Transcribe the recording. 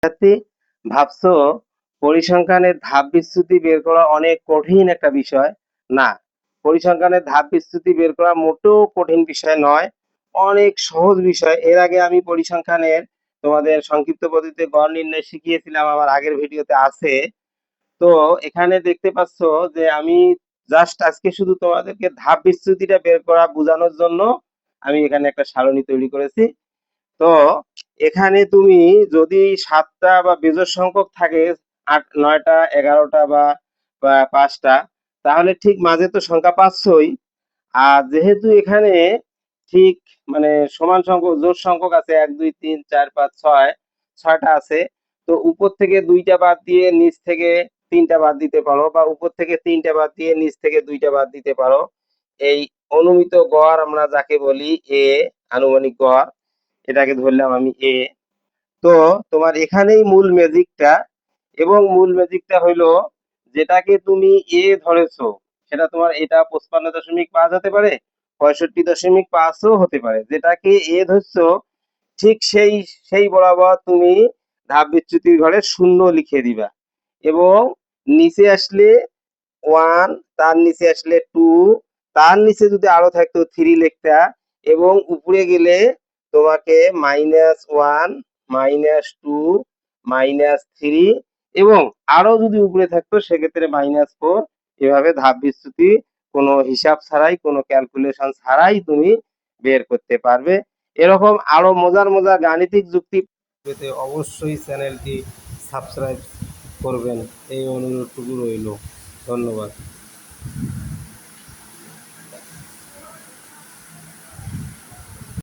শিক্ষার্থী, ভাবছো পরিসংখ্যানের ধাপ বিচ্যুতি বের করা অনেক কঠিন একটা বিষয়? না, পরিসংখ্যানের ধাপ বিচ্যুতি বের করা মোটেও কঠিন বিষয় নয়, অনেক সহজ বিষয়। এর আগে আমি পরিসংখ্যানের তোমাদের সংক্ষিপ্ত পদ্ধতিতে গড় নির্ণয় শিখিয়েছিলাম, আমার আগের ভিডিওতে আছে। তো এখানে দেখতে পাচ্ছ যে আমি জাস্ট আজকে শুধু তোমাদেরকে ধাপ বিচ্যুতিটা বের করা বোঝানোর জন্য আমি এখানে একটা সারণী তৈরি করেছি। তো এখানে তুমি যদি 7টা বা বেজোড় সংখ্যক থাকে, 8, 9টা, 11টা বা 5টা, তাহলে ঠিক মাঝে তো সংখ্যা পাচ্ছই। আর যেহেতু এখানে ঠিক মানে সমান সংখ্যক জোড় সংখ্যক আছে, 1, 2, 3, 4, 5, 6, 6টা আছে। তো উপর থেকে 2টা বাদ দিয়ে নিচ থেকে 3টা বাদ দিতে পারো, বা উপর থেকে 3টা বাদ দিয়ে নিচ থেকে 2টা বাদ দিতে পারো। এই অনুমিত গড় আমরা যাকে বলি এ, আনুমানিক গড়, এটাকে ধরলাম আমি এ। তো তোমার এখানেই মূল ম্যাজিকটা, এবং মূল ম্যাজিকটা হইলো যেটাকে তুমি এ ধরেছো সেটা তোমার এটা 55.5 হতে পারে, 65.5ও হতে পারে। যেটাকে এ ধরছো ঠিক সেই সেই বরাবর তুমি ধাপ বিচ্যুতির ঘরে শূন্য লিখে দিবা, এবং নিচে আসলে 1, তার নিচে আসলে 2, তার নিচে যদি আরো থাকতো 3 লিখতা, এবং উপরে গেলে তোমাকে -1, -2, -3, এবং আরো যদি উপরে থাকতো সেক্ষেত্রে -4। এভাবে ধাপ বিচ্যুতি কোনো হিসাব ছাড়াই, কোনো ক্যালকুলেশন ছাড়াই তুমি বের করতে পারবে। এরকম আরো মজার মজার গাণিতিক যুক্তি পেতে অবশ্যই চ্যানেলটি সাবস্ক্রাইব করবেন, এই অনুরোধটুকু রইল। ধন্যবাদ।